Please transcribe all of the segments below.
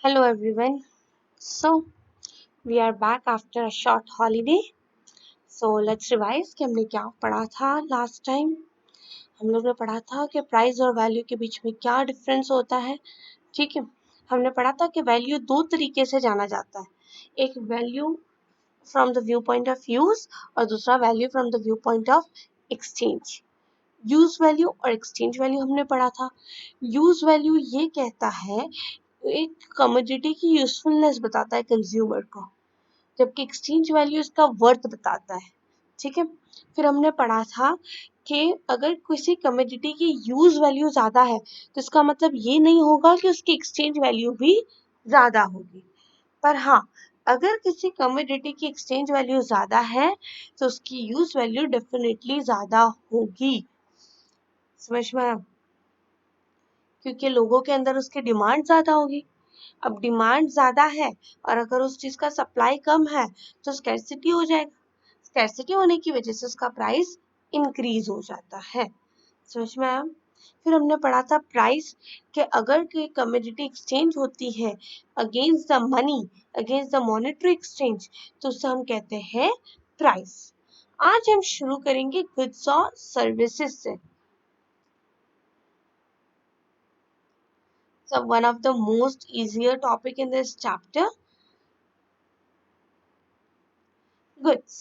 Hello everyone. So we are back after a short holiday. So let's revise कि हमने क्या पढ़ा था लास्ट टाइम. हम लोग ने पढ़ा था कि प्राइस और वैल्यू के बीच में क्या डिफरेंस होता है. ठीक है. हमने पढ़ा था कि वैल्यू दो तरीके से जाना जाता है. एक value from the view point of use और दूसरा value from the view point of exchange. Use value और एक्सचेंज वैल्यू हमने पढ़ा था. यूज वैल्यू ये कहता है एक कमोडिटी की यूजफुलनेस बताता है कंज्यूमर को, जबकि एक्सचेंज वैल्यू इसका वर्थ बताता है. ठीक है. फिर हमने पढ़ा था कि अगर किसी कमोडिटी की यूज वैल्यू ज्यादा है तो इसका मतलब ये नहीं होगा कि उसकी एक्सचेंज वैल्यू भी ज्यादा होगी. पर हाँ, अगर किसी कमोडिटी की एक्सचेंज वैल्यू ज्यादा है तो उसकी यूज वैल्यू डेफिनेटली ज्यादा होगी. समझ में आया? क्योंकि लोगों के अंदर उसकी डिमांड ज्यादा होगी. अब डिमांड ज्यादा है और अगर उस चीज का सप्लाई कम है तो स्कैर्सिटी हो जाएगा. स्कैर्सिटी होने की वजह से उसका प्राइस इंक्रीज हो जाता है. समझ में आया? फिर हमने पढ़ा था प्राइस कि अगर कोई कमोडिटी एक्सचेंज होती है against the money, against the monetary exchange, तो उसे हम कहते हैं प्राइस. आज हम शुरू करेंगे गुड्स और सर्विसेज से. So one of the most easier topic in this chapter, goods.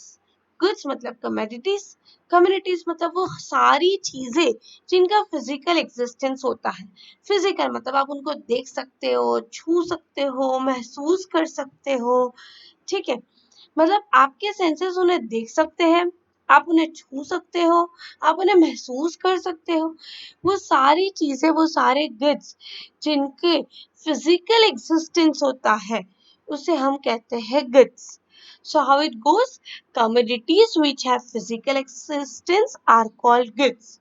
Goods मतलब कमोडिटीज. कमोडिटीज मतलब वो सारी चीजें जिनका फिजिकल एग्जिस्टेंस होता है. फिजिकल मतलब आप उनको देख सकते हो, छू सकते हो, महसूस कर सकते हो. ठीक है. मतलब आपके सेंसेस उन्हें देख सकते हैं, आप उन्हें छू सकते हो, आप उन्हें महसूस कर सकते हो. वो सारी चीजें, वो सारे गुड्स जिनके फिजिकल एग्जिस्टेंस होता है उसे हम कहते हैं goods. So how it goes? Commodities which have physical existence are called goods.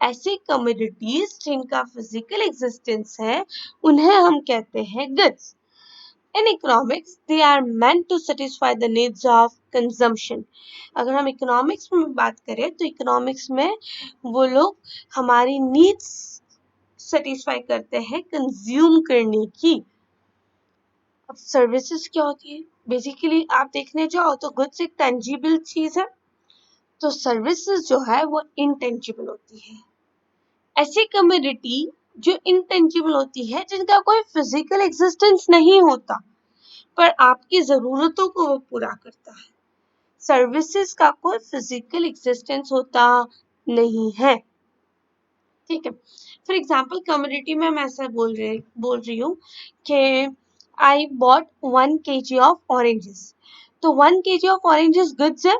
ऐसी commodities जिनका physical existence है उन्हें हम कहते हैं goods. In economics, they are meant to satisfy the needs of consumption. अगर हम economics में बात करें तो economics में वो लोग हमारी needs satisfy करते हैं consume करने की. अब सर्विसेज क्या होती है? बेसिकली आप देखने जाओ तो गुड्स एक टेंजिबल चीज है, तो सर्विसेज जो है वो इनटेंजिबल होती है. ऐसी कमोडिटी जो इनटेंजिबल होती है, जिनका कोई फिजिकल एग्जिस्टेंस नहीं होता पर आपकी जरूरतों को वो पूरा करता है. सर्विसेज का कोई फिजिकल एग्जिस्टेंस होता नहीं है. ठीक है. फॉर एग्जाम्पल कमोडिटी में मैं ऐसा बोल रही हूँ कि I bought 1 kg of oranges. तो 1 kg ऑफ ऑरेंजेस गुड्स है.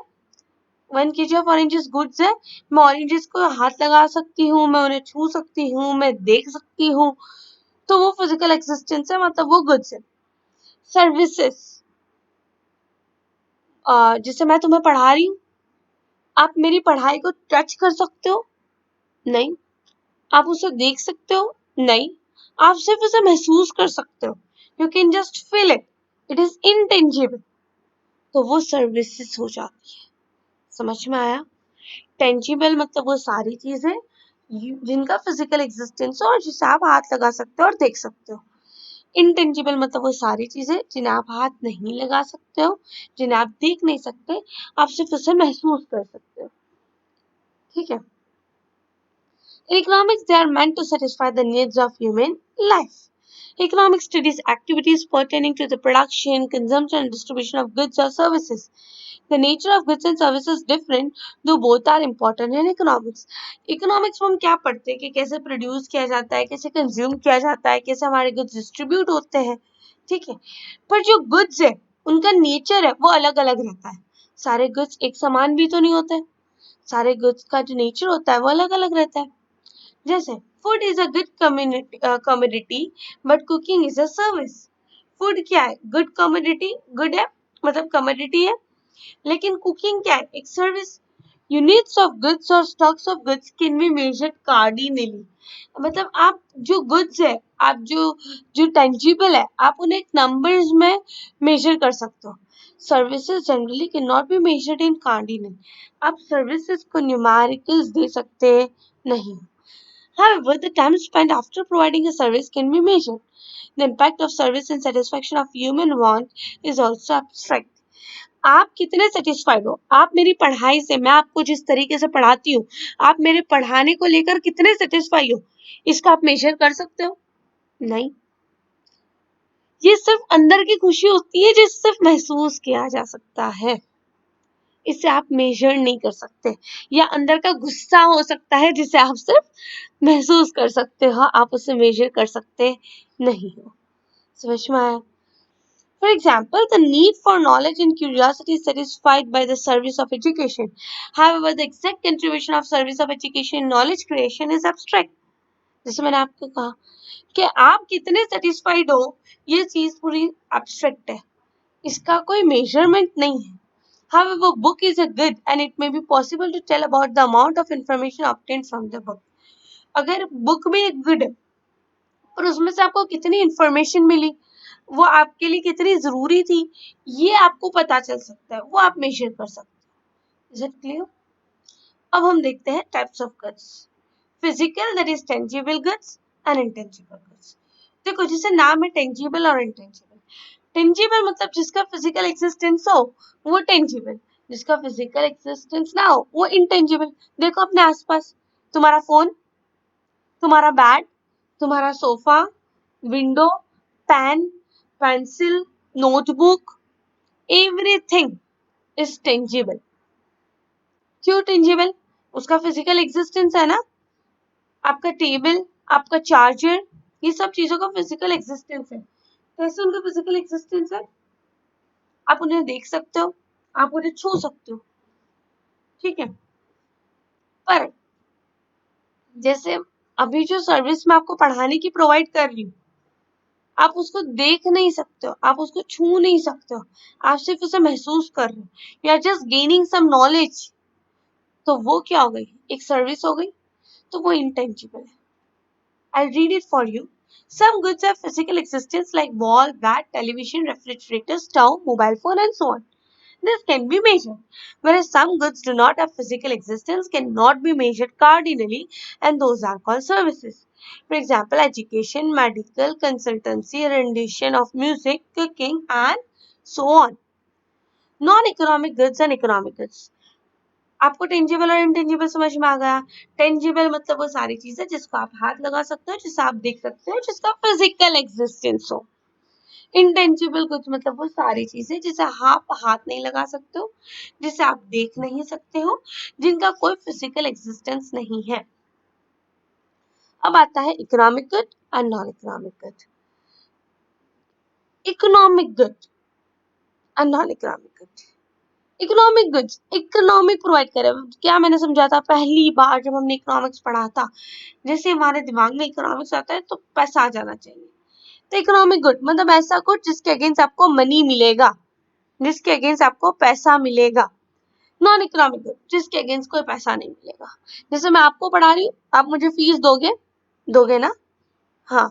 1 kg ऑफ ऑरेंजेस गुड्स है. मैं ऑरेंजेस को हाथ लगा सकती हूँ, मैं उन्हें छू सकती हूँ, मैं देख सकती हूँ, तो वो फिजिकल एक्सिस्टेंस है, मतलब वो गुड्स है. सर्विसेज जिसे मैं तुम्हें पढ़ा रही हूँ, आप मेरी पढ़ाई को टच कर सकते हो? नहीं. आप उसे देख सकते हो? नहीं. आप सिर्फ उसे महसूस कर सकते हो. You can just feel it. It is intangible. तो वो सर्विसेज हो जाती है. समझ में आया? टेंजिबल मतलब वो सारी चीजें जिनका फिजिकल एग्जिस्टेंस हो और जिसे आप हाथ लगा सकते हो और देख सकते हो. इनटेंजिबल मतलब वो सारी चीजें जिन्हें आप हाथ नहीं लगा सकते हो, जिन्हें आप देख नहीं सकते, आप सिर्फ उसे महसूस कर सकते हो. ठीक है. In economics, they are meant to satisfy the needs of human life. Economics studies activities pertaining to the production, consumption, and distribution of goods or services. The nature of goods and services is different, though both are important in economics. Economics में हम क्या पढ़ते हैं कि कैसे produce किया जाता है, कैसे कंज्यूम किया जाता है, कैसे हमारे गुड्स डिस्ट्रीब्यूट होते हैं. ठीक है. पर जो गुड्स है उनका नेचर है वो अलग अलग रहता है. सारे गुड्स एक समान भी तो नहीं होते. सारे गुड्स का जो नेचर होता है वो अलग अलग रहता है. जैसे food is a good commodity but cooking is a service. Food क्या है? गुड कमोडिटी, गुड है मतलब कमोडिटी है, लेकिन कुकिंग क्या है? एक सर्विस. यूनिट्स ऑफ गुड्स और stocks of goods can be measured cardinally. मतलब आप जो गुड्स है, आप जो टेंजिबल है, आप उन्हें एक नंबर्स में मेजर कर सकते हो. Services generally can not be measured in cardinal. आप सर्विसेज को न्यूमेरिकल्स दे सकते नहीं. However, the time spent after providing a service can be measured. The impact of service and satisfaction of human want is also abstract. आप कितने satisfied हो, आप मेरी पढ़ाई से, मैं आपको जिस तरीके से पढ़ाती हूँ, आप मेरे पढ़ाने को लेकर कितने सेटिस्फाई हो, इसको आप मेजर कर सकते हो? नहीं। ये सिर्फ अंदर की खुशी होती है जो सिर्फ महसूस किया जा सकता है, इसे आप मेजर नहीं कर सकते। या अंदर का गुस्सा हो सकता है जिसे आप सिर्फ महसूस कर सकते हो, आप उसे मेजर कर सकते नहीं हो। समझ में आया? For example, the need for knowledge and curiosity is satisfied by the service of education. However, the exact contribution of service of education in knowledge creation is abstract. जैसे मैंने आपको कहा कि आप कितने satisfied हो, ये चीज पूरी abstract है, इसका कोई measurement नहीं है। However, book is a good and it may be possible to tell about the amount of information obtained from the book. अगर book भी good है, और उसमें से आपको कितनी information मिली, वो आपके लिए कितनी जरूरी थी, ये आपको पता चल सकता है, वो आप मेजर कर सकते हैं। Is it clear? अब हम देखते हैं types of goods. Physical, that is tangible goods and intangible goods. देखो, जैसे नाम है टेंजिबल और इंटेंजिबल। टेंजिबल मतलब जिसका फिजिकल एक्सिस्टेंस हो वो टेंजिबल, जिसका फिजिकल एक्सिस्टेंस ना हो वो इंटेंजिबल। देखो अपने आसपास, तुम्हारा फोन, तुम्हारा बैग, तुम्हारा sofa, window, pen, pencil, notebook, everything is tangible. क्यों टेंजिबल? उसका फिजिकल एग्जिस्टेंस है ना। आपका टेबल, आपका चार्जर, ये सब चीजों का फिजिकल एग्जिस्टेंस है। कैसे उनका फिजिकल एग्जिस्टेंस है? आप उन्हें देख सकते हो, आप उन्हें छू सकते हो, ठीक है। पर जैसे अभी जो सर्विस मैं आपको पढ़ाने की प्रोवाइड कर रही हूँ, आप उसको देख नहीं सकते हो, आप उसको छू नहीं सकते हो, आप सिर्फ उसे महसूस कर रहे हो, you are just gaining some knowledge. तो वो क्या हो गई? एक सर्विस हो गई, तो वो इंटेंजिबल है। I'll read it for you. Some goods have physical existence like wall, bat, television, refrigerator, stove, mobile phone, and so on. This can be measured, whereas some goods do not have physical existence, cannot be measured cardinally, and those are called services. For example, education, medical, consultancy, rendition of music, cooking, and so on. Non-economic goods and economic goods. आपको tangible और intangible समझ में आ गया। Tangible मतलब वो सारी चीजें जिसको आप हाथ लगा सकते हो, जिसे आप देख सकते हो, जिसका फिजिकल एग्जिस्टेंस हो। इंटेंजिबल कुछ मतलब वो सारी चीजें जिसे आप हाथ नहीं लगा सकते हो, जिसे आप देख नहीं सकते हो, जिनका कोई फिजिकल एग्जिस्टेंस नहीं है। अब आता है इकोनॉमिक गुड और non economic good. Economic good और non economic good. Economic goods, economic provide करे। क्या मैंने समझा था पहली बार जब हमने इकोनॉमिक्स पढ़ा था? जैसे हमारे दिमाग में इकोनॉमिक्स आता है तो पैसा आ जाना चाहिए। तो इकोनॉमिक गुड मतलब ऐसा कुछ जिसके अगेंस्ट आपको मनी मिलेगा, जिसके अगेंस्ट आपको पैसा मिलेगा। नॉन इकोनॉमिक गुड जिसके अगेंस्ट कोई पैसा नहीं मिलेगा। जैसे मैं आपको पढ़ा रही हूँ, आप मुझे फीस दोगे, दोगे ना? हाँ,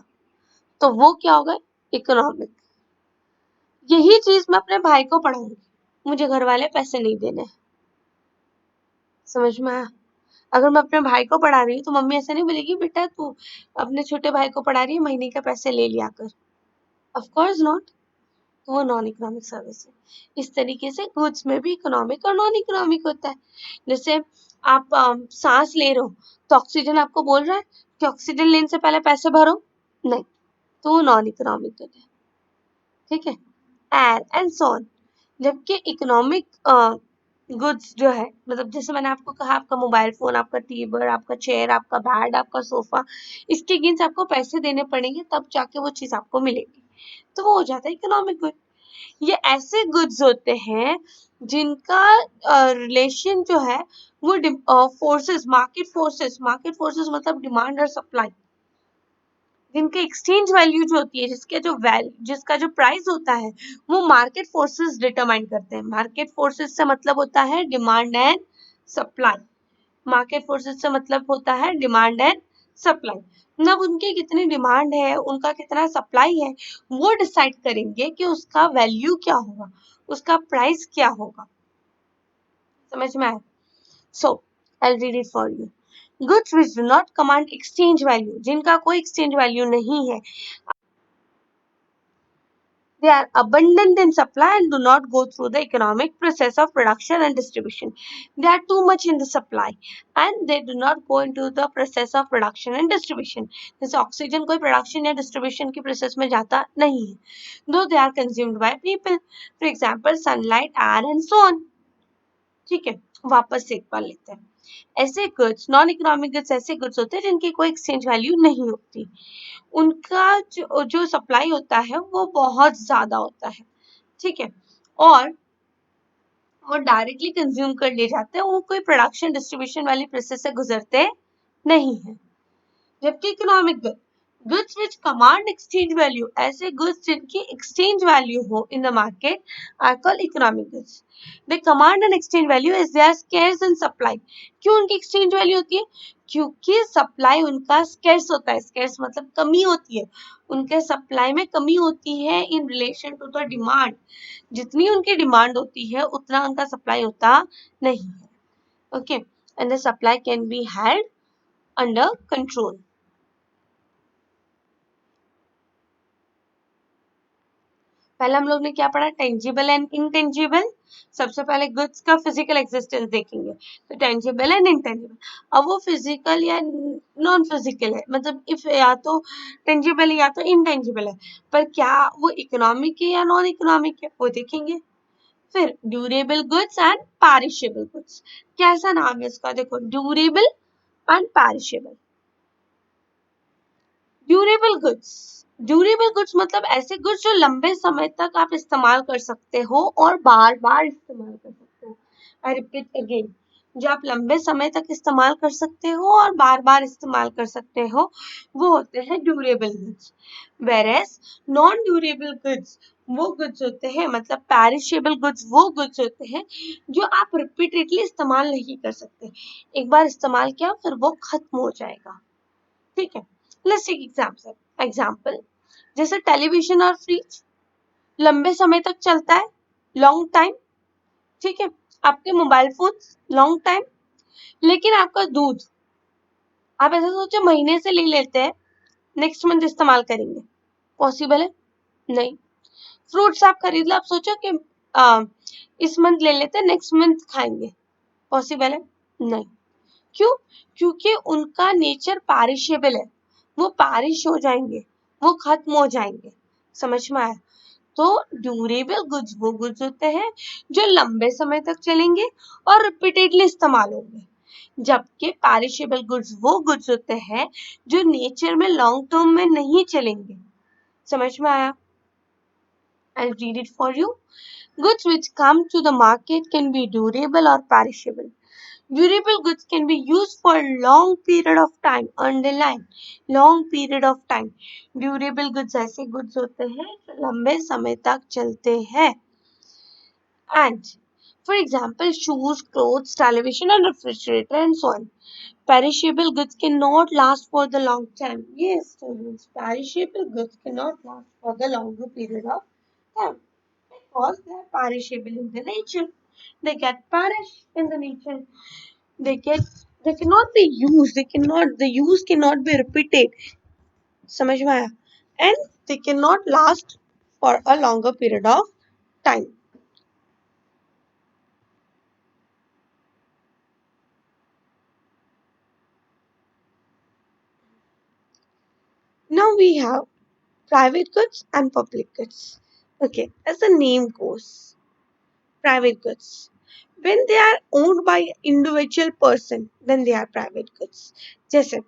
तो वो क्या होगा? इकोनॉमिक। यही चीज मैं अपने भाई को पढ़ाऊंगी, मुझे घर वाले पैसे नहीं देने। समझ में आया? अगर मैं अपने भाई को पढ़ा रही हूँ तो मम्मी ऐसे नहीं बोलेगी बेटा तू अपने छोटे भाई को पढ़ा रही है, महीने के पैसे ले लिया कर। Of course not. तो वो नॉन इकोनॉमिक सर्विस है। इस तरीके से गुड्स में भी इकोनॉमिक और नॉन इकोनॉमिक होता है। जैसे आप सांस ले रहे हो तो ऑक्सीजन आपको बोल रहा है कि ऑक्सीजन लेने से पहले पैसे भरो, नहीं, तो वो नॉन इकोनॉमिक गुड है, ठीक है। Air and so on. जबकि इकोनॉमिक गुड्स जो है, मतलब जैसे मैंने आपको कहा, आपका मोबाइल फोन, आपका टेबल, आपका चेयर, आपका बेड, आपका सोफा, इसके अगेंस्ट आपको पैसे देने पड़ेंगे तब जाके वो चीज आपको मिलेगी, तो वो हो जाता है इकोनॉमिक गुड। ये ऐसे गुड्स होते हैं जिनका रिलेशन जो है वो फोर्सेस, मार्केट फोर्सेस मतलब डिमांड और सप्लाई, जिनके एक्सचेंज वैल्यू जो होती है, जिसका जो प्राइस होता है वो मार्केट फोर्सेस डिटरमाइन करते हैं। मार्केट फोर्सेस से मतलब होता है demand and supply. Market forces से मतलब होता है डिमांड एंड सप्लाई। मतलब उनकी कितनी डिमांड है, उनका कितना सप्लाई है, वो डिसाइड करेंगे कि उसका वैल्यू क्या होगा, उसका प्राइस क्या होगा। समझ में आया? So I will read it for you. Goods which do not command exchange value, जिनका कोई एक्सचेंज वैल्यू नहीं है, they are abundant in supply and do not go through the economic process of production and distribution. They are too much in the supply and they do not go into the process of production and distribution. जैसे oxygen कोई production या distribution की process में जाता नहीं है, though they are consumed by people, for example sunlight, air and so on. ठीक है, वापस से एक बार लेते हैं। ऐसे गुड्स, नॉन इकोनॉमिक गुड्स ऐसे गुड्स होते हैं जिनकी कोई एक्सचेंज वैल्यू नहीं होती, उनका जो सप्लाई होता है वो बहुत ज्यादा होता है, ठीक है, और वो डायरेक्टली कंज्यूम कर लिए जाते हैं, वो कोई प्रोडक्शन डिस्ट्रीब्यूशन वाली प्रोसेस से गुजरते नहीं है। जबकि economic goods which command exchange value, ऐसे गुड्स जिनकी एक्सचेंज वैल्यू हो in the market are called economic goods. They command an exchange value as they are scarce in supply. क्यों उनकी एक्सचेंज वैल्यू होती है? क्योंकि सप्लाई उनका स्केर्स होता है, स्केर्स मतलब कमी होती है, उनके सप्लाई में कमी होती है in relation to the demand, जितनी उनकी डिमांड होती है उतना उनका सप्लाई होता नहीं है, okay, and the supply can be held under control. पहले हम लोग ने क्या पढ़ा? Tangible and intangible. सबसे पहले गुड्स का फिजिकल एग्जिस्टेंस देखेंगे, तो टेंजिबल एंड इंटेंजिबल। अब वो फिजिकल या नॉन फिजिकल है, मतलब इफ या तो टेंजिबल है या तो इंटेंजिबल है, पर क्या वो इकोनॉमिक है या नॉन इकोनॉमिक है वो देखेंगे। फिर durable goods and perishable goods. कैसा नाम है इसका? देखो, durable and perishable. Durable goods मतलब ऐसे गुड्स जो लंबे समय तक आप इस्तेमाल कर सकते हो और बार बार इस्तेमाल कर सकते हो। आई रिपीट अगेन, जो आप लंबे समय तक इस्तेमाल कर सकते हो और बार बार इस्तेमाल कर सकते हो वो होते हैं durable goods. Whereas non durable goods वो गुड्स होते हैं, मतलब पैरिशेबल गुड्स वो गुड्स होते हैं जो आप रिपीटेडली इस्तेमाल नहीं कर सकते, एक बार इस्तेमाल किया फिर वो खत्म हो जाएगा, ठीक है। लेट्स टेक एग्जांपल, जैसे टेलीविजन और फ्रिज लंबे समय तक चलता है, लॉन्ग टाइम, ठीक है। आपके मोबाइल फोन लॉन्ग टाइम, लेकिन आपका दूध आप ऐसा सोचो महीने से ले लेते हैं, नेक्स्ट मंथ इस्तेमाल करेंगे, पॉसिबल है? नहीं। फ्रूट्स आप खरीद लो, आप सोचो कि इस मंथ ले लेते हैं, नेक्स्ट मंथ खाएंगे, पॉसिबल है? नहीं। क्यों? क्योंकि उनका नेचर पैरिशेबल है, वो पैरिश हो जाएंगे, वो खत्म हो जाएंगे। समझ में आया? तो ड्यूरेबल गुड्स वो गुड्स होते हैं जो लंबे समय तक चलेंगे और रिपीटेडली इस्तेमाल होंगे, जबकि पैरिशेबल गुड्स वो गुड्स होते हैं जो नेचर में लॉन्ग टर्म में नहीं चलेंगे। समझ में आया? I'll read it for you. Goods which come to the market can be durable or perishable. Durable goods can be used for a long period of time. Underline, long period of time. Durable goods ऐसे goods होते हैं जो लंबे समय तक चलते हैं. And for example, shoes, clothes, television and refrigerator and so on. Perishable goods cannot last for the long time. Yes, students, perishable goods cannot last for the longer period of time because they are perishable in the nature. They get perished in the nature. They cannot be used. The use cannot be repeated. समझ में आया? And they cannot last for a longer period of time. Now we have private goods and public goods. Okay, as the name goes, private goods. When they are owned by individual person, then they are private goods. जैसे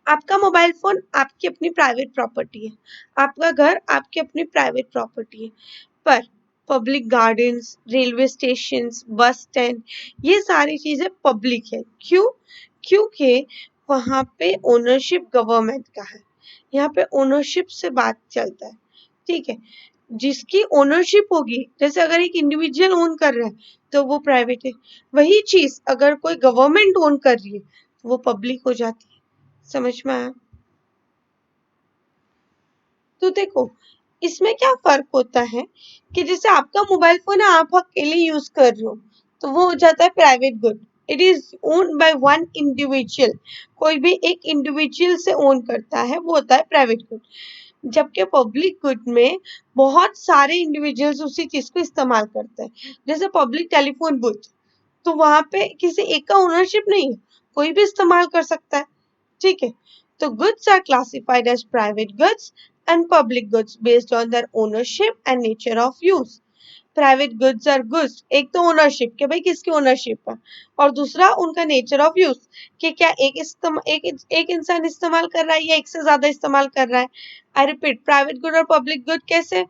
आपका mobile phone आपकी अपनी private property है, आपका घर आपकी अपनी private property है, पर public gardens, railway station, bus stand, ये सारी चीजें पब्लिक है। क्यों? क्योंकि वहां पे ओनरशिप गवर्नमेंट का है, यहाँ पे ओनरशिप से बात चलता है, ठीक है। जिसकी ओनरशिप होगी, जैसे अगर एक इंडिविजुअल ओन कर रहा है तो वो प्राइवेट है, वही चीज अगर कोई गवर्नमेंट ओन कर रही है तो वो पब्लिक हो जाती है। समझ में आया? तो देखो इसमें क्या फर्क होता है कि जैसे आपका मोबाइल फोन है, आप अकेले यूज कर रहे हो तो वो हो जाता है private good, it is owned by one individual, कोई भी एक इंडिविजुअल से ओन करता है, वो होता है प्राइवेट गुड। जबकि पब्लिक गुड में बहुत सारे इंडिविजुअल्स उसी चीज को इस्तेमाल करते हैं। जैसे पब्लिक टेलीफोन बूथ, तो वहां पे किसी एक का ओनरशिप नहीं है, कोई भी इस्तेमाल कर सकता है, ठीक है। तो goods are classified as private goods and public goods based on their ownership and nature of use. Private goods are goods, एक तो ओनरशिप के भाई किसकी ओनरशिप है, और दूसरा उनका नेचर ऑफ यूज कि क्या एक इंसान इस्तेमाल कर रहा है या एक से ज्यादा इस्तेमाल कर रहा है। आई रिपीट, प्राइवेट गुड और पब्लिक गुड कैसे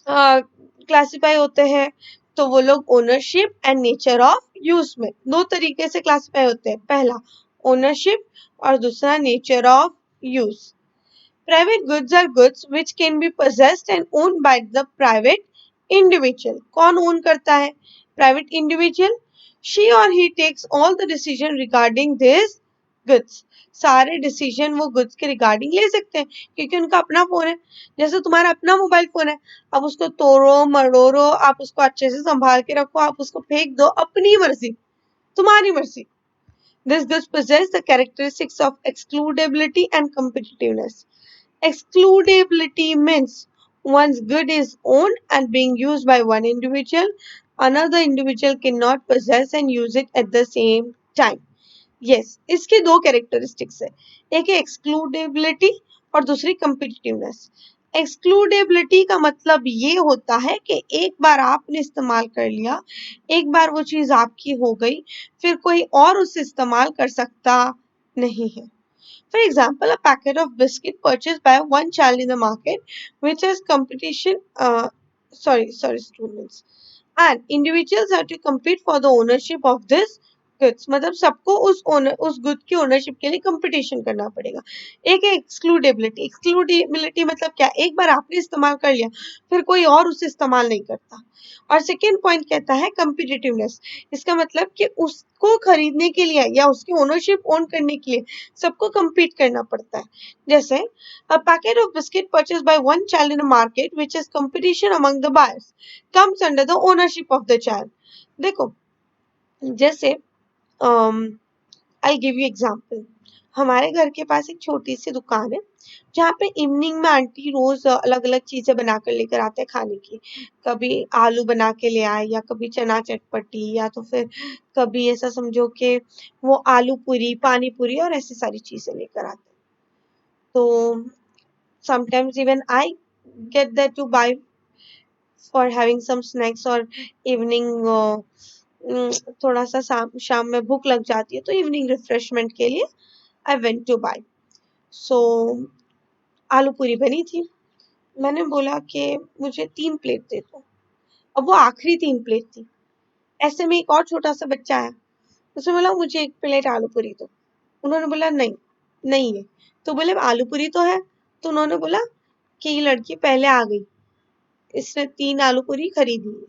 क्लासिफाई होते हैं, तो वो लोग ownership and nature of use में दो तरीके से क्लासिफाई होते हैं, पहला ओनरशिप और दूसरा nature of use. Private goods are goods which can be possessed and owned by the private individual. कौन own करता है? Private individual. She or he takes all the decision regarding these goods. सारे decision वो goods के regarding ले सकते हैं क्योंकि उनका अपना फोन है। जैसे तुम्हारा अपना मोबाइल फोन है, अब उसको तोड़ो मरोड़ो, आप उसको अच्छे से संभाल के रखो, आप उसको फेंक दो, अपनी मर्जी, तुम्हारी मर्जी। These goods possess the characteristics of excludability and competitiveness. Excludability means one's good is owned and being used by one individual. Another individual cannot possess and use it at the same time. Yes, इसके दो characteristics है, एक है excludability और दूसरी कंपिटिटिवनेस। Excludability का मतलब ये होता है कि एक बार आपने इस्तेमाल कर लिया, एक बार वो चीज आपकी हो गई, फिर कोई और उसे इस्तेमाल कर सकता नहीं है। For example, a packet of biscuit purchased by one child in the market, which has competition, students, and individuals have to compete for the ownership of this goods. मतलब सबको उस गुड की ओनरशिप के लिए कंपटीशन करना पड़ेगा। एक है एक्सक्लूडेबिलिटी। एक्सक्लूडेबिलिटी मतलब क्या, एक बार आपने इस्तेमाल कर लिया, फिर कोई और उसे इस्तेमाल नहीं करता। और सेकेंड पॉइंट कहता है कंपिटिटिवनेस। इसका मतलब कि उसको खरीदने के लिए या उसकी ओनरशिप ओन करने के लिए सबको compete करना पड़ता है। जैसे a packet of biscuit purchased by one child in a market which is competition among the buyers comes under the ownership of the child. देखो, जैसे आई गिव यू एग्जाम्पल। हमारे घर के पास एक छोटी सी दुकान है जहाँ पे इवनिंग में आंटी रोज अलग अलग चीजें बनाकर लेकर आते हैं खाने की। कभी आलू बना के ले आए, या कभी चना चटपटी, या तो फिर कभी ऐसा समझो कि वो आलू पूरी, पानी पूरी और ऐसी सारी चीजें लेकर आते हैं। तो sometimes even I get that to buy for having some snacks or evening थोड़ा सा शाम में भूख लग जाती है तो इवनिंग रिफ्रेशमेंट के लिए आई वेंट टू बाय। सो आलू पूरी बनी थी, मैंने बोला कि मुझे 3 प्लेट दे दो। अब वो आखिरी 3 प्लेट थी। ऐसे में एक और छोटा सा बच्चा आया, उसने बोला मुझे 1 प्लेट आलू पूरी दो। उन्होंने बोला नहीं, नहीं है। तो बोले आलू पूरी तो है। तो उन्होंने बोला कि ये लड़की पहले आ गई, इसने 3 आलू पूरी खरीद ली।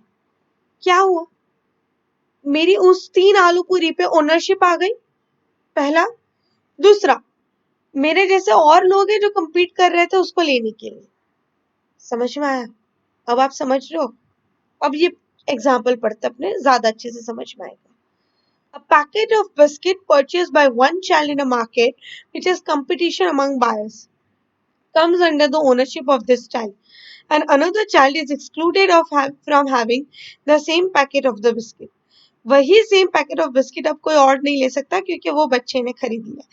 क्या हुआ, मेरी उस 3 आलू पूरी पे ओनरशिप आ गई, पहला। दूसरा, मेरे जैसे और लोग हैं जो compete कर रहे थे उसको लेने के लिए। समझ में आया? अब आप समझ रहे हो? अब ये एग्जाम्पल पढ़ते अपने, ज्यादा अच्छे से समझ में आएगा। A packet of biscuit purchased by one child in a market which is competition among buyers comes under the ownership of this child, and another child is excluded from having the same packet of the biscuit. वही same packet of biscuit अब कोई और नहीं ले सकता क्योंकि वो बच्चे ने खरीद लिया।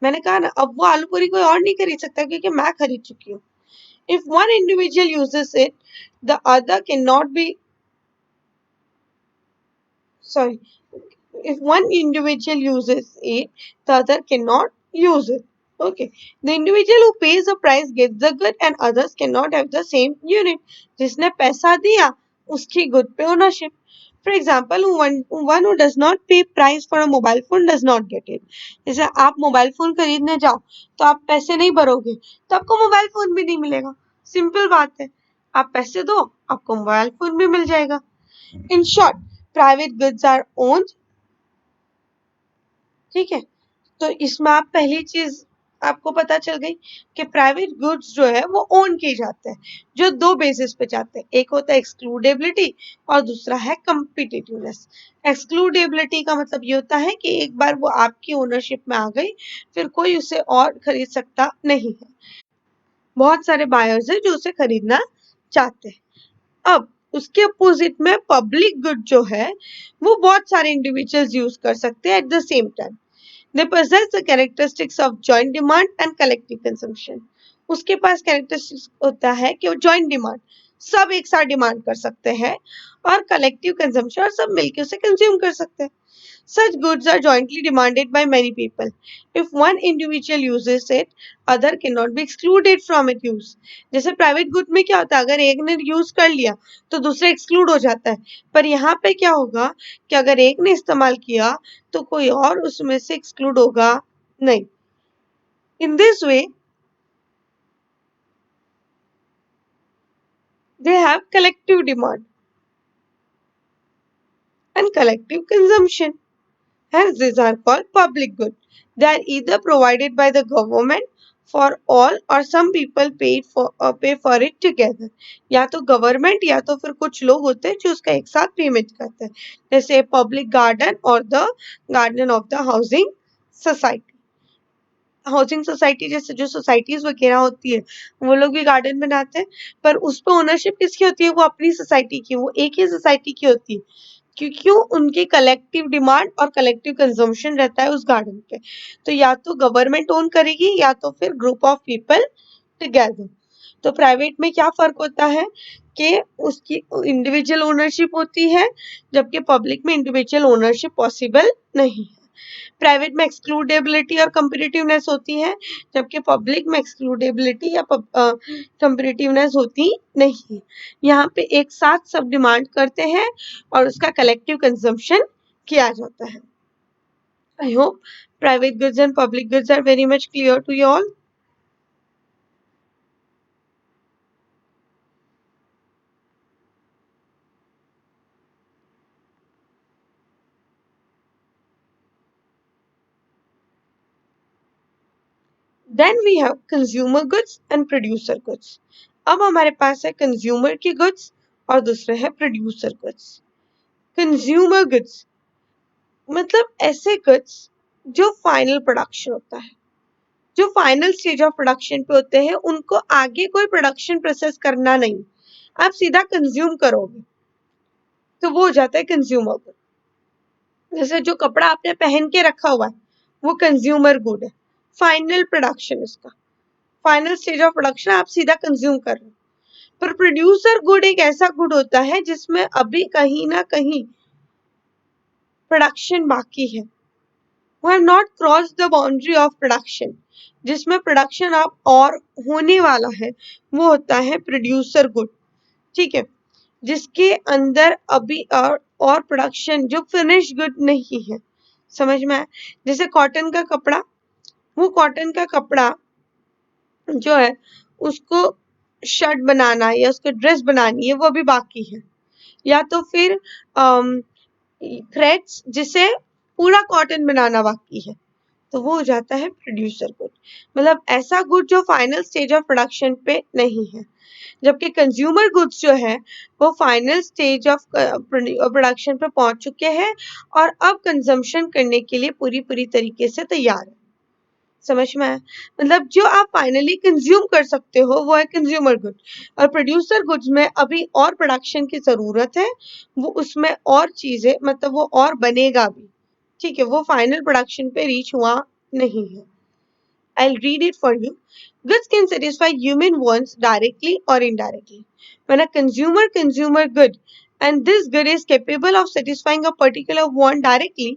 मैंने कहा ना, अब वो आलू पूरी कोई और नहीं खरीद सकता क्योंकि मैं खरीद चुकी हूँ। If one individual uses it, the other cannot be sorry. If one individual uses it, the other cannot use it. Okay. The individual who pays the price gets the good and others cannot have the same unit. जिसने पैसा दिया उसकी good पे ownership. For example, one who does not pay price for a mobile phone does not get it. जैसे आप mobile phone खरीदने जाओ तो आप पैसे नहीं भरोगे तो आपको मोबाइल फोन भी नहीं मिलेगा। सिंपल बात है, आप पैसे दो आपको मोबाइल फोन भी मिल जाएगा। In short, private goods are owned, ठीक है। तो इसमें आप पहली चीज आपको पता चल गई कि प्राइवेट गुड्स जो है वो ओन किए जाते हैं, जो दो बेसिस पे जाते हैं, एक होता है एक्सक्लूडेबिलिटी और दूसरा है कम्पिटिटिवनेस। एक्सक्लूडेबिलिटी का मतलब ये होता है कि एक बार वो आपकी ओनरशिप में आ गई फिर कोई उसे और खरीद सकता नहीं है। बहुत सारे बायर्स हैं जो उसे खरीदना चाहते हैं। अब उसके अपोजिट में पब्लिक गुड जो है वो बहुत सारे इंडिविजुअल्स यूज कर सकते हैं at the same time. They possess the characteristics of joint demand and collective consumption. उसके पास कैरेक्टरिस्टिक्स होता है कि वो जॉइंट डिमांड, सब एक साथ डिमांड कर सकते हैं, और कलेक्टिव कंजम्पशन, और सब मिलके उसे कंज्यूम कर सकते हैं। Such goods are jointly demanded by many people. If one individual uses it, other cannot be excluded from its use. जैसे प्राइवेट गुड में क्या होता है, अगर एक ने यूज कर लिया तो दूसरा एक्सक्लूड हो जाता है, पर यहाँ पे क्या होगा कि अगर एक ने इस्तेमाल किया तो कोई और उसमें से एक्सक्लूड होगा नहीं। In this way, they have collective demand and collective consumption. Hence, these are called public goods. They are either provided by the government for all or some people pay for it together. या तो government या तो फिर कुछ लोग होते हैं जो उसका एक साथ पेमेंट करते हैं, जैसे पब्लिक गार्डन और the garden of the housing society. Housing society जैसे जो सोसाइटीज वगैरह होती है वो लोग भी गार्डन बनाते हैं, पर उस पर ओनरशिप किसकी होती है, वो अपनी सोसाइटी की, वो एक ही सोसाइटी की होती है, क्योंकि उनकी कलेक्टिव डिमांड और कलेक्टिव कंजम्पशन रहता है उस गार्डन पे। तो या तो गवर्नमेंट ओन करेगी या तो फिर ग्रुप ऑफ पीपल टुगेदर। तो प्राइवेट में क्या फर्क होता है कि उसकी इंडिविजुअल ओनरशिप होती है, जबकि पब्लिक में इंडिविजुअल ओनरशिप पॉसिबल नहीं है। प्राइवेट में एक्सक्लूडेबिलिटी और कंपेटिटिवनेस होती है, जबकि पब्लिक में एक्सक्लूडेबिलिटी या कंपेटिटिवनेस होती नहीं है। यहाँ पे एक साथ सब डिमांड करते हैं और उसका कलेक्टिव कंजम्पशन किया जाता है। I hope private goods and public goods are very much clear to you all. Then we have consumer goods and producer goods. अब हमारे पास है कंज्यूमर की गुड्स और दूसरे है प्रोड्यूसर गुड्स। कंज्यूमर गुड्स मतलब ऐसे गुड्स जो फाइनल प्रोडक्शन होता है, जो फाइनल स्टेज ऑफ प्रोडक्शन पे होते हैं, उनको आगे कोई प्रोडक्शन प्रोसेस करना नहीं, आप सीधा कंज्यूम करोगे तो वो हो जाता है कंज्यूमर गुड। जैसे जो कपड़ा आपने पहन के रखा हुआ है वो कंज्यूमर गुड है, फाइनल प्रोडक्शन, इसका फाइनल स्टेज ऑफ प्रोडक्शन आप सीधा कंज्यूम कर रहे हो। पर प्रोड्यूसर गुड एक ऐसा गुड होता है जिसमें अभी कहीं ना कहीं प्रोडक्शन बाकी है, वो have not cross the boundary of production, जिसमें प्रोडक्शन अब और होने वाला है, वो होता है प्रोड्यूसर गुड। ठीक है, जिसके अंदर अभी और प्रोडक्शन जो फिनिश गुड नहीं है। समझ में आया? जैसे कॉटन का कपड़ा, वो कॉटन का कपड़ा जो है उसको शर्ट बनाना है या उसको ड्रेस बनानी है वो अभी बाकी है, या तो फिर थ्रेड्स जिसे पूरा कॉटन बनाना बाकी है, तो वो हो जाता है प्रोड्यूसर गुड। मतलब ऐसा गुड जो फाइनल स्टेज ऑफ प्रोडक्शन पे नहीं है। जबकि कंज्यूमर गुड्स जो है वो फाइनल स्टेज ऑफ प्रोडक्शन पे पहुंच चुके हैं और अब कंजम्पशन करने के लिए पूरी पूरी तरीके से तैयार है। समझ में आया? मतलब जो आप फाइनली कंज्यूम कर सकते हो वो है कंज्यूमर गुड, और प्रोड्यूसर गुड्स में अभी और प्रोडक्शन की जरूरत है, वो उसमें और चीजें, मतलब वो और बनेगा भी। ठीक है, वो फाइनल प्रोडक्शन पे रीच हुआ नहीं है। I'll read it for you. Goods can satisfy human wants directly or indirectly. When a consumer good and this good is capable of satisfying a particular want directly,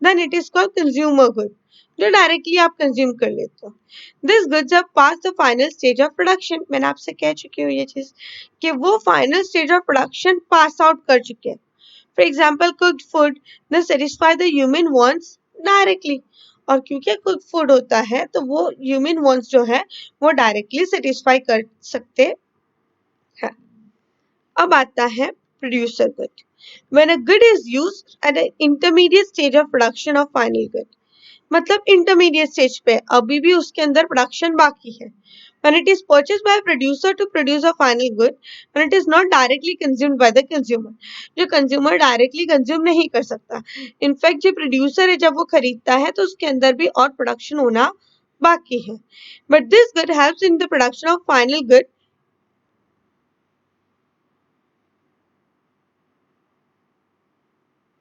then it is called consumer good. जो directly आप consume कर लेते हो। This goods are pass the final stage of production. मैंने आपसे कह चुकी हूँ ये चीज कि वो final stage of production pass out कर चुके हैं। For example cooked food the satisfy the human wants directly, और क्योंकि कुक फूड होता है तो वो ह्यूमन वांट्स जो है वो डायरेक्टली सेटिस्फाई कर सकते हैं। अब आता है producer good. When a good is used eight an intermediate stage of production of final good, मतलब इंटरमीडिएट स्टेज पे, अभी भी उसके अंदर प्रोडक्शन बाकी है। When it is purchased by a producer to produce a final good, when it is not directly consumed by the consumer, जो consumer directly consume नहीं कर सकता। इनफैक्ट जो प्रोड्यूसर है जब वो खरीदता है तो उसके अंदर भी और प्रोडक्शन होना बाकी है। But this good helps in the production of final good.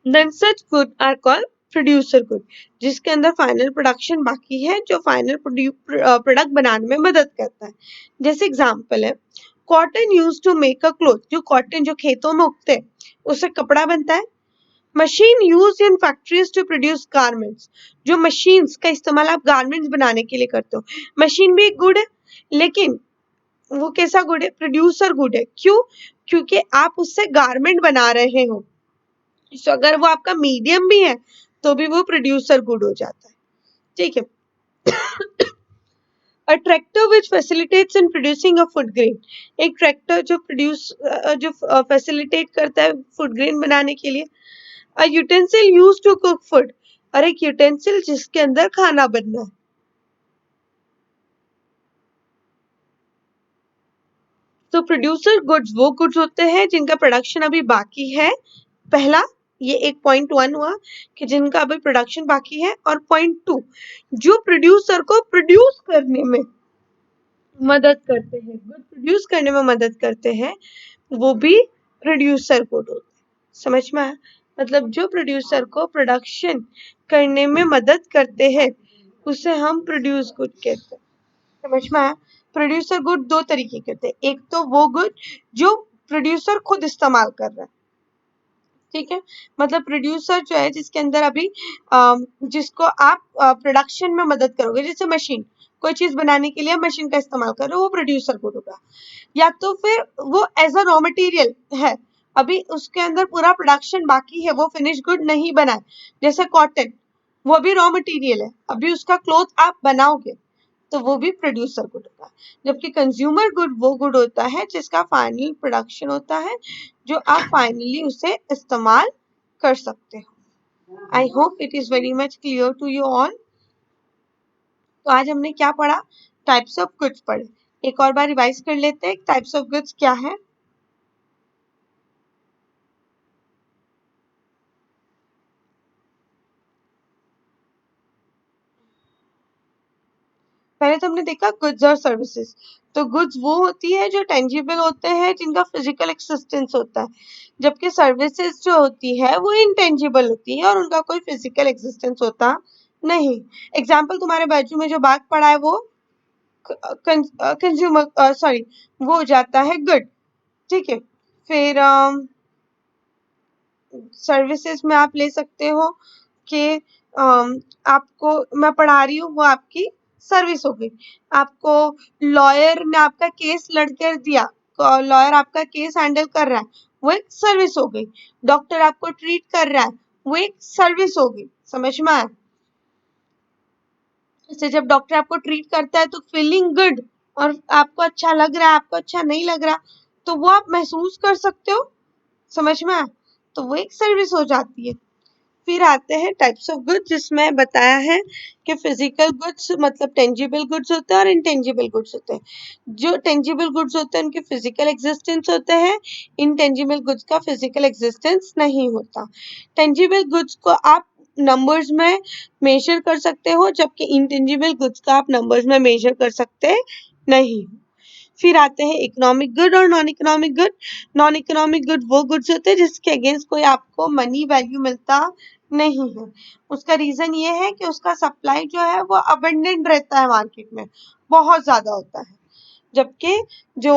Then such good are called producer good, जिसके अंदर फाइनल प्रोडक्शन बाकी है, जो फाइनल प्रोडक्ट बनाने में मदद करता है। जैसे एग्जांपल है cotton use to make a cloth, जो कॉटन जो खेतों में उगते हैं उससे कपड़ा बनता है। Machine use in factories to produce garments, जो मशीन्स का इस्तेमाल आप गारमेंट्स बनाने के लिए करते हो। मशीन भी एक गुड है, लेकिन वो कैसा गुड है? प्रोड्यूसर गुड है। क्यों? क्योंकि आप उससे गारमेंट बना रहे हो। तो अगर वो आपका मीडियम भी है तो भी वो प्रोड्यूसर गुड हो जाता है। ठीक है। A tractor which facilitates in producing a food grain, एक ट्रैक्टर जो फैसिलिटेट करता है फूड ग्रेन बनाने के लिए। A utensil use to cook food, और एक यूटेंसिल जिसके अंदर खाना बनना है। तो प्रोड्यूसर गुड्स वो गुड्स होते हैं जिनका प्रोडक्शन अभी बाकी है। पहला ये एक पॉइंट वन हुआ कि जिनका अभी प्रोडक्शन बाकी है, और पॉइंट टू जो प्रोड्यूसर को प्रोड्यूस करने में मदद करते हैं, गुड प्रोड्यूस करने में मदद करते हैं, वो भी प्रोड्यूसर गुड होते हैं। समझ में आया? मतलब जो प्रोड्यूसर को प्रोडक्शन करने में मदद करते हैं उसे हम प्रोड्यूस गुड कहते हैं। समझ में आया? प्रोड्यूसर गुड दो तरीके के होते हैं, एक तो वो गुड जो प्रोड्यूसर खुद इस्तेमाल कर रहा है। ठीक है। मतलब प्रोड्यूसर जो है जिसके अंदर अभी जिसको आप प्रोडक्शन में मदद करोगे, जैसे मशीन, कोई चीज बनाने के लिए मशीन का इस्तेमाल कर रहे हो, वो प्रोड्यूसर गुड होगा। या तो फिर वो एज अ रॉ मटेरियल है, अभी उसके अंदर पूरा प्रोडक्शन बाकी है, वो फिनिश गुड नहीं बना है। जैसे कॉटन, वो अभी रॉ मटेरियल है, अभी उसका क्लोथ आप बनाओगे तो वो भी प्रोड्यूसर गुड होता है। जबकि कंज्यूमर गुड वो गुड होता है जिसका फाइनल प्रोडक्शन होता है, जो आप फाइनली उसे इस्तेमाल कर सकते हो। I hope it is very much clear to you all. तो आज हमने क्या पढ़ा? टाइप्स ऑफ गुड्स पढ़े। एक और बार रिवाइज कर लेते हैं, टाइप्स ऑफ गुड्स क्या है। पहले तो हमने देखा गुड्स और सर्विसेज। तो गुड्स वो होती है जो टेंजिबल होते हैं, जिनका फिजिकल एक्सिस्टेंस होता है, जबकि सर्विसेज जो होती है वो इनटेंजिबल होती है और उनका कोई फिजिकल एक्सिस्टेंस होता नहीं। एग्जाम्पल तुम्हारे बाजू में जो बाग पड़ा है वो कंज्यूमर सॉरी वो हो जाता है गुड। ठीक है। फिर सर्विसेज में आप ले सकते हो कि आपको मैं पढ़ा रही हूँ, वो आपकी सर्विस हो गई। आपको लॉयर ने आपका केस लड़कर दिया, लॉयर आपका केस हैंडल कर रहा है, वो एक सर्विस हो गई। डॉक्टर आपको ट्रीट कर रहा है, वो एक सर्विस हो गई। समझ में आया? जैसे जब डॉक्टर आपको ट्रीट करता है तो फीलिंग गुड, और आपको अच्छा लग रहा है, आपको अच्छा नहीं लग रहा, तो वो आप महसूस कर सकते हो। समझ में आया? तो वो एक सर्विस हो जाती है। फिर आते हैं टाइप्स ऑफ गुड्स, जिसमें बताया है कि फिजिकल गुड्स मतलब टेंजिबल गुड्स होते हैं और इनटेंजिबल गुड्स होते हैं। जो टेंजिबल गुड्स होते हैं उनके फिजिकल एग्जिस्टेंस होते हैं, इनटेंजिबल गुड्स का फिजिकल एग्जिस्टेंस नहीं होता। टेंजिबल गुड्स को आप नंबर्स में मेजर कर सकते हो, जबकि इनटेंजिबल गुड्स का आप नंबर्स में मेजर कर सकते नहीं। फिर आते हैं इकोनॉमिक गुड और non economic good. Non economic good वो गुड्स होते हैं जिसके अगेंस्ट कोई आपको मनी वैल्यू मिलता नहीं है। उसका रीजन ये है कि उसका सप्लाई जो है वो अबंडेंट रहता है, मार्केट में बहुत ज्यादा होता है। जबकि जो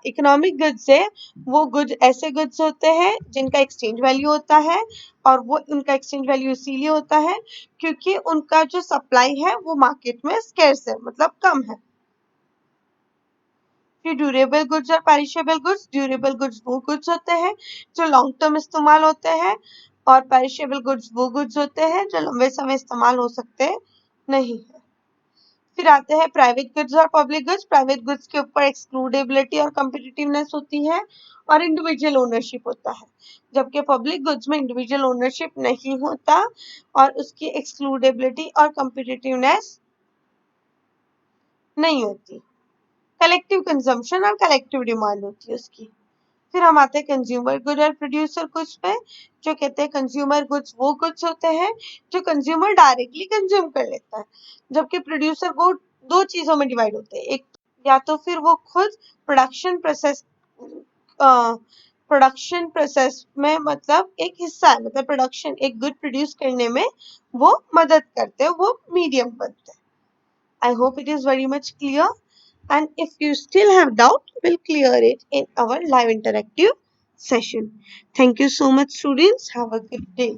इकोनॉमिक गुड्स है वो गुड्स ऐसे गुड्स होते हैं जिनका एक्सचेंज वैल्यू होता है, और वो उनका एक्सचेंज वैल्यू इसीलिए होता है क्योंकि उनका जो सप्लाई है वो मार्केट में स्केर्स है, मतलब कम है। फिर ड्यूरेबल गुड्स और पेरिशेबल गुड्स। ड्यूरेबल गुड्स वो गुड्स होते हैं जो लॉन्ग टर्म इस्तेमाल होते हैं, और पेरिशेबल गुड्स वो गुड्स होते हैं जो लंबे समय इस्तेमाल हो सकते नहीं है। फिर आते हैं प्राइवेट गुड्स और पब्लिक गुड्स। प्राइवेट गुड्स के ऊपर एक्सक्लूडेबिलिटी और कम्पिटिटिवनेस होती है और इंडिविजुअल ओनरशिप होता है, जबकि पब्लिक गुड्स में इंडिविजुअल ओनरशिप नहीं होता और उसकी एक्सक्लूडेबिलिटी और कम्पिटिटिवनेस नहीं होती। कलेक्टिव कंजम्पशन और कलेक्टिव डिमांड होती है उसकी। फिर हम आते हैं कंज्यूमर गुड और प्रोड्यूसर गुड्स पे, जो कहते हैं कंज्यूमर गुड्स वो गुड्स होते हैं जो कंज्यूमर डायरेक्टली कंज्यूम कर लेता है, जबकि प्रोड्यूसर गुड दो चीजों में डिवाइड होते हैं। एक या तो फिर वो खुद प्रोडक्शन प्रोसेस में मतलब एक हिस्सा है, मतलब प्रोडक्शन एक गुड प्रोड्यूस करने में वो मदद करते हैं, वो मीडियम बनते हैं। I hope it is very much clear. And if you still have doubt, we'll clear it in our live interactive session. Thank you so much, students. Have a good day.